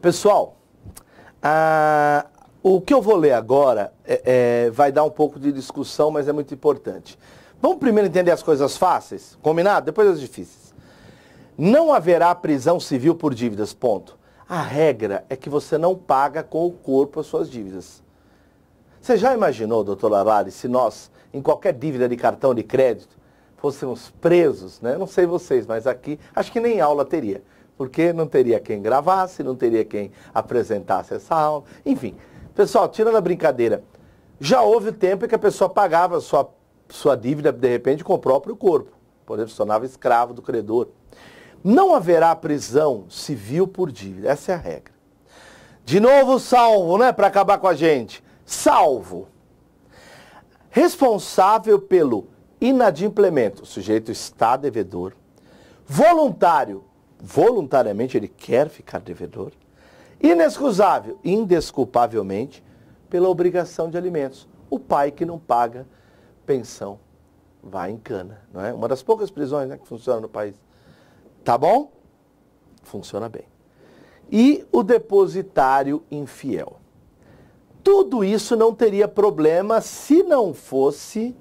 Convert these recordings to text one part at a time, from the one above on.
Pessoal, o que eu vou ler agora vai dar um pouco de discussão, mas é muito importante. Vamos primeiro entender as coisas fáceis? Combinado? Depois as difíceis. Não haverá prisão civil por dívidas, ponto. A regra é que você não paga com o corpo as suas dívidas. Você já imaginou, doutor Lavali, se nós, em qualquer dívida de cartão de crédito, fôssemos presos, né? Não sei vocês, mas aqui, acho que nem aula teria. Porque não teria quem gravasse, não teria quem apresentasse essa aula. Enfim, pessoal, tirando a brincadeira, já houve tempo em que a pessoa pagava sua dívida, de repente, com o próprio corpo. Por exemplo, se tornava escravo do credor. Não haverá prisão civil por dívida. Essa é a regra. De novo, salvo, né? Para acabar com a gente. Salvo. Responsável pelo inadimplemento. O sujeito está devedor. Voluntário. Voluntariamente ele quer ficar devedor. Inexcusável. Indesculpavelmente pela obrigação de alimentos. O pai que não paga pensão vai em cana. Não é? Uma das poucas prisões, né, que funciona no país. Tá bom? Funciona bem. E o depositário infiel. Tudo isso não teria problema se não fosse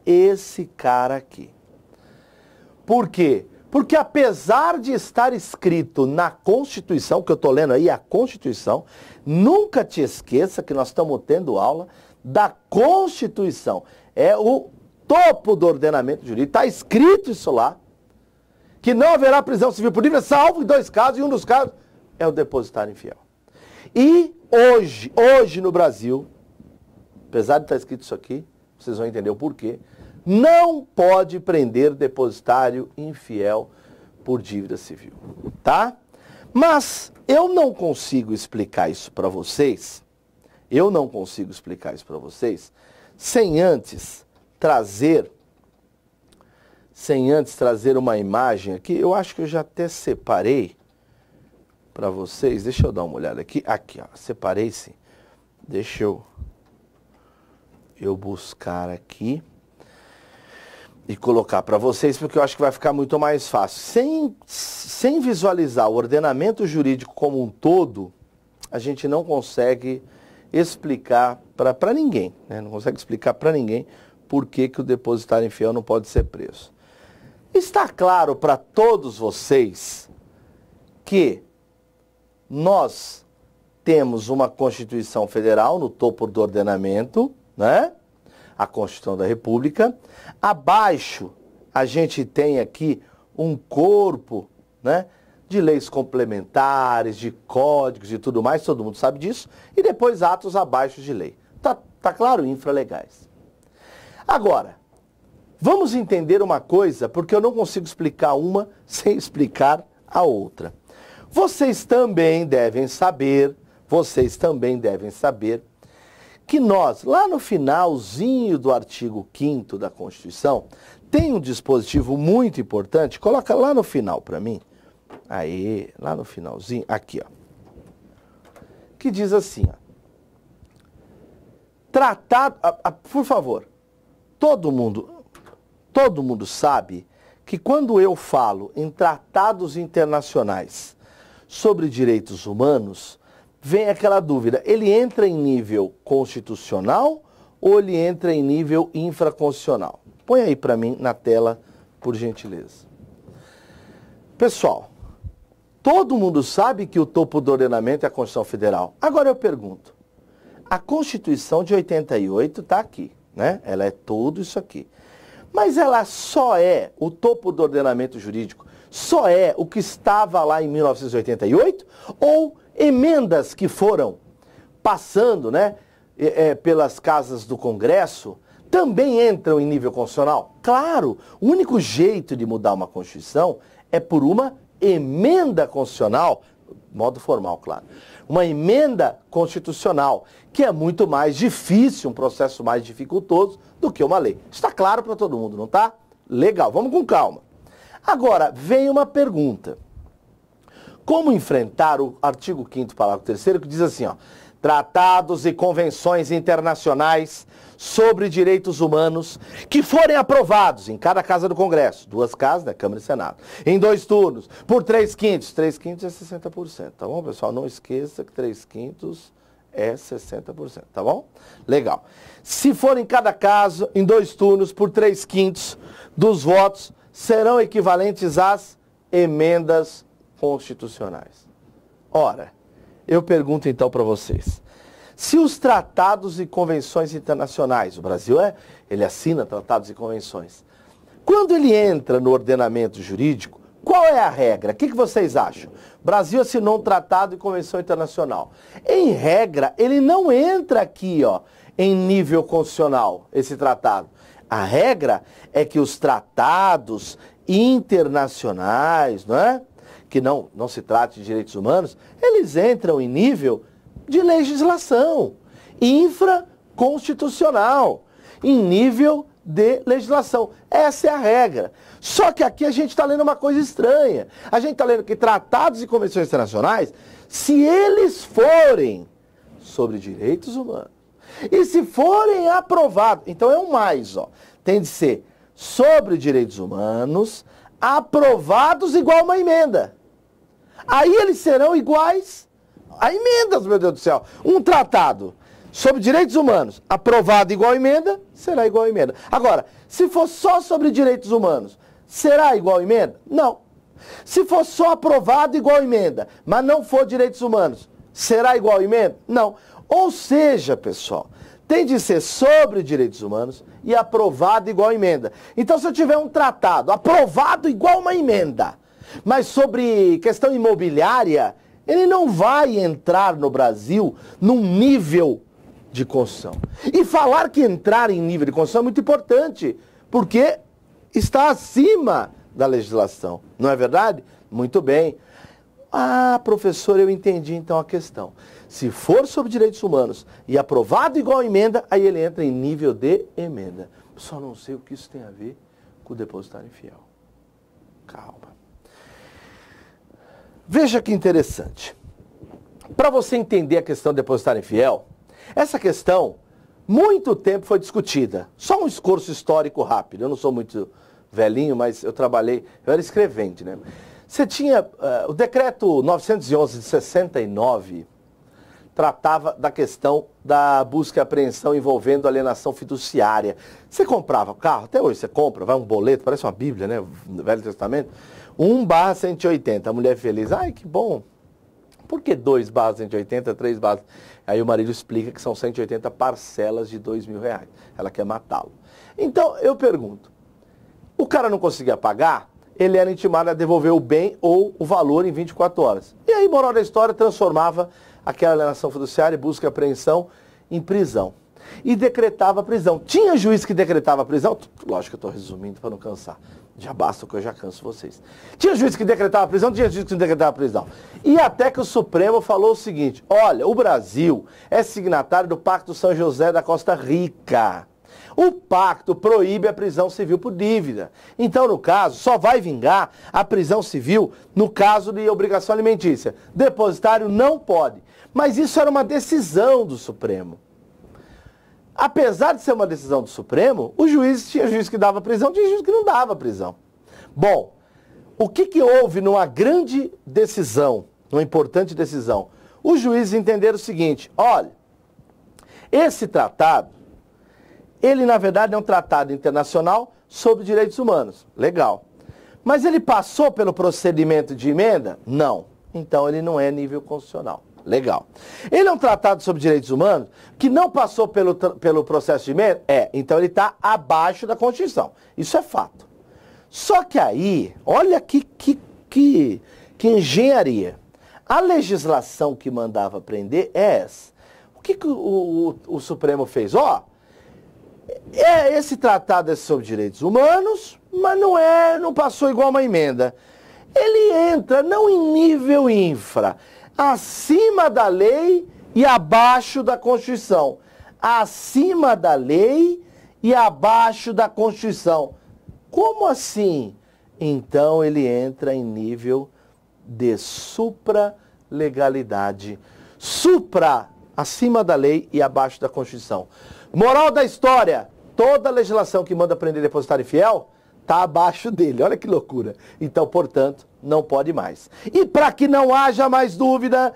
esse cara aqui. Por quê? Porque apesar de estar escrito na Constituição, que eu estou lendo aí, a Constituição, nunca te esqueça que nós estamos tendo aula da Constituição. É o topo do ordenamento jurídico. Está escrito isso lá. Que não haverá prisão civil por dívida, salvo em 2 casos, e um dos casos é o depositário infiel. E hoje no Brasil, apesar de estar escrito isso aqui, vocês vão entender o porquê, não pode prender depositário infiel por dívida civil, tá? Mas eu não consigo explicar isso para vocês, sem antes trazer uma imagem aqui. Eu acho que eu já até separei para vocês. Deixa eu dar uma olhada aqui. Aqui, ó, separei sim. Deixa eu buscar aqui e colocar para vocês, porque eu acho que vai ficar muito mais fácil. Sem visualizar o ordenamento jurídico como um todo, a gente não consegue explicar para ninguém, né? Não consegue explicar para ninguém por que o depositário infiel não pode ser preso. Está claro para todos vocês que nós temos uma Constituição Federal no topo do ordenamento, né? A Constituição da República. Abaixo a gente tem aqui um corpo, né, de leis complementares, de códigos e tudo mais, todo mundo sabe disso. E depois atos abaixo de lei. Tá claro? Infralegais. Agora, vamos entender uma coisa, porque eu não consigo explicar uma sem explicar a outra. Vocês também devem saber que nós, lá no finalzinho do artigo 5º da Constituição, tem um dispositivo muito importante. Coloca lá no final para mim. Aí, lá no finalzinho, aqui, ó. Que diz assim, ó. Tratado, por favor, todo mundo sabe que quando eu falo em tratados internacionais sobre direitos humanos, vem aquela dúvida, ele entra em nível constitucional ou ele entra em nível infraconstitucional? Põe aí para mim na tela, por gentileza. Pessoal, todo mundo sabe que o topo do ordenamento é a Constituição Federal. Agora eu pergunto, a Constituição de 88 está aqui, né? Ela é tudo isso aqui. Mas ela só é o topo do ordenamento jurídico, só é o que estava lá em 1988? Ou emendas que foram passando, né, pelas casas do Congresso também entram em nível constitucional? Claro, o único jeito de mudar uma Constituição é por uma emenda constitucional, modo formal, claro. Uma emenda constitucional, que é muito mais difícil, um processo mais dificultoso do que uma lei. Está claro para todo mundo, não está? Legal, vamos com calma. Agora, vem uma pergunta. Como enfrentar o artigo 5º, parágrafo 3º, que diz assim, ó, tratados e convenções internacionais sobre direitos humanos que forem aprovados em cada casa do Congresso, 2 casas, né, Câmara e Senado, em 2 turnos, por 3/5. 3/5 é 60%, tá bom, pessoal? Não esqueça que 3/5 é 60%, tá bom? Legal. Se for em cada caso, em 2 turnos, por 3/5 dos votos, serão equivalentes às emendas constitucionais. Ora, eu pergunto então para vocês, se os tratados e convenções internacionais, o Brasil ele assina tratados e convenções, quando ele entra no ordenamento jurídico, qual é a regra? O que vocês acham? O Brasil assinou um tratado e convenção internacional. Em regra, ele não entra aqui, ó, em nível constitucional, esse tratado. A regra é que os tratados internacionais, não é? Que não se trate de direitos humanos, eles entram em nível de legislação infraconstitucional, em nível de legislação. Essa é a regra. Só que aqui a gente está lendo uma coisa estranha. A gente está lendo que tratados e convenções internacionais, se eles forem sobre direitos humanos, e se forem aprovados, então é um mais, ó, tem de ser sobre direitos humanos, aprovados igual uma emenda. Aí eles serão iguais a emendas, meu Deus do céu. Um tratado sobre direitos humanos, aprovado igual a emenda, será igual a emenda. Agora, se for só sobre direitos humanos, será igual a emenda? Não. Se for só aprovado igual a emenda, mas não for direitos humanos, será igual a emenda? Não. Ou seja, pessoal, tem de ser sobre direitos humanos e aprovado igual a emenda. Então, se eu tiver um tratado aprovado igual uma emenda, mas sobre questão imobiliária, ele não vai entrar no Brasil num nível de Constituição. E falar que entrar em nível de Constituição é muito importante, porque está acima da legislação. Não é verdade? Muito bem. Ah, professor, eu entendi então a questão. Se for sobre direitos humanos e aprovado igual emenda, aí ele entra em nível de emenda. Só não sei o que isso tem a ver com o depositário infiel. Calma. Veja que interessante. Para você entender a questão do depositário infiel, essa questão, muito tempo foi discutida. Só um discurso histórico rápido. Eu não sou muito velhinho, mas eu era escrevente, né? Você tinha, o decreto 911 de 69 tratava da questão da busca e apreensão envolvendo alienação fiduciária. Você comprava o carro, até hoje você compra, vai um boleto, parece uma Bíblia, né? No Velho Testamento. 1/180, a mulher feliz, ai que bom. Por que 2/180, 3 barras? Aí o marido explica que são 180 parcelas de R$2.000. Ela quer matá-lo. Então, eu pergunto, o cara não conseguia pagar, ele era intimado a devolver o bem ou o valor em 24 horas. E aí, moral da história, transformava aquela alienação fiduciária e busca e apreensão em prisão. E decretava a prisão. Tinha juiz que decretava a prisão? Lógico que eu estou resumindo para não cansar. Já basta que eu já canso vocês. Tinha juiz que decretava a prisão, tinha juiz que não decretava a prisão. E até que o Supremo falou o seguinte, olha, o Brasil é signatário do Pacto São José da Costa Rica. O pacto proíbe a prisão civil por dívida. Então, no caso, só vai vingar a prisão civil no caso de obrigação alimentícia. Depositário não pode. Mas isso era uma decisão do Supremo. Apesar de ser uma decisão do Supremo, tinha juiz que dava prisão, tinha juiz que não dava prisão. Bom, o que houve numa grande decisão, numa importante decisão? Os juízes entenderam o seguinte, olha, esse tratado, ele na verdade é um tratado internacional sobre direitos humanos, legal. Mas ele passou pelo procedimento de emenda? Não. Então ele não é nível constitucional. Legal. Ele é um tratado sobre direitos humanos que não passou pelo processo de emenda? Então ele está abaixo da Constituição. Isso é fato. Só que aí, olha que engenharia. A legislação que mandava prender é essa. O que o Supremo fez? Esse tratado é sobre direitos humanos, mas não passou igual uma emenda. Ele entra não em nível infra, acima da lei e abaixo da Constituição. Acima da lei e abaixo da Constituição. Como assim? Então ele entra em nível de supralegalidade. Supra acima da lei e abaixo da Constituição. Moral da história, toda legislação que manda prender depositário infiel está abaixo dele. Olha que loucura. Então, portanto, não pode mais. E para que não haja mais dúvida,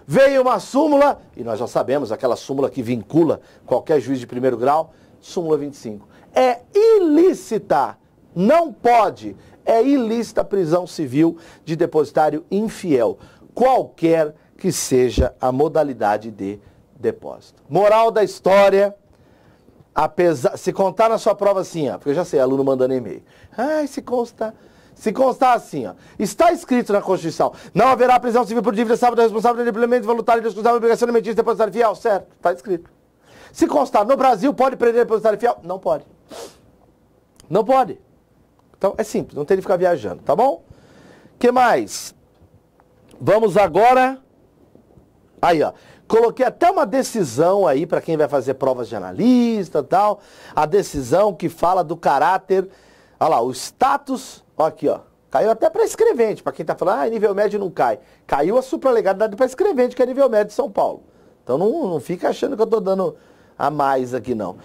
veio uma súmula, e nós já sabemos, aquela súmula que vincula qualquer juiz de primeiro grau, súmula 25. É ilícita, não pode, é ilícita a prisão civil de depositário infiel, qualquer que seja a modalidade de depósito. Moral da história, se contar na sua prova assim, ó, porque eu já sei, aluno mandando e-mail. Se constar assim, ó, está escrito na Constituição, não haverá prisão civil por dívida sábado responsável de implemento voluntário de excusável obrigação alimentícia de depositário fiel, certo? Está escrito. Se constar no Brasil, pode prender depositário fiel? Não pode. Não pode. Então, é simples, não tem que ficar viajando, tá bom? O que mais? Vamos agora... Aí, ó. Coloquei até uma decisão aí para quem vai fazer provas de analista e tal. A decisão que fala do caráter... Olha lá, o status... Ó aqui, ó. Caiu até para escrevente, para quem tá falando, nível médio não cai. Caiu a supralegalidade para escrevente, que é nível médio de São Paulo. Então não fica achando que eu tô dando a mais aqui, não.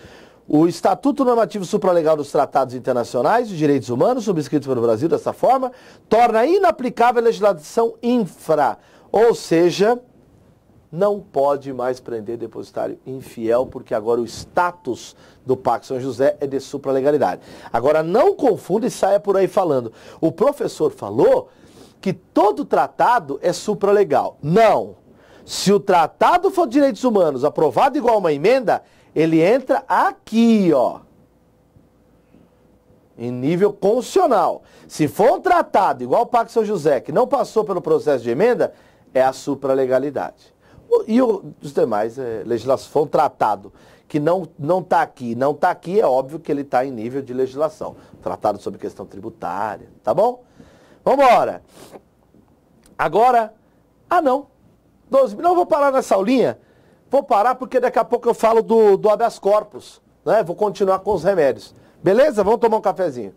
O Estatuto Normativo Supralegal dos Tratados Internacionais de Direitos Humanos, subscritos pelo Brasil dessa forma, torna inaplicável a legislação infra, ou seja, não pode mais prender depositário infiel, porque agora o status do Pacto São José é de supralegalidade. Agora, não confunda e saia por aí falando. O professor falou que todo tratado é supralegal. Não. Se o Tratado for de Direitos Humanos aprovado igual uma emenda, ele entra aqui, ó, em nível constitucional. Se for um tratado igual o Pacto São José, que não passou pelo processo de emenda, é a supralegalidade. E os demais, legislação, for um tratado que não está aqui, é óbvio que ele está em nível de legislação. Tratado sobre questão tributária, tá bom? Vamos embora. Agora, não, vou parar nessa aulinha. Vou parar porque daqui a pouco eu falo do habeas corpus, né? Vou continuar com os remédios. Beleza? Vamos tomar um cafezinho.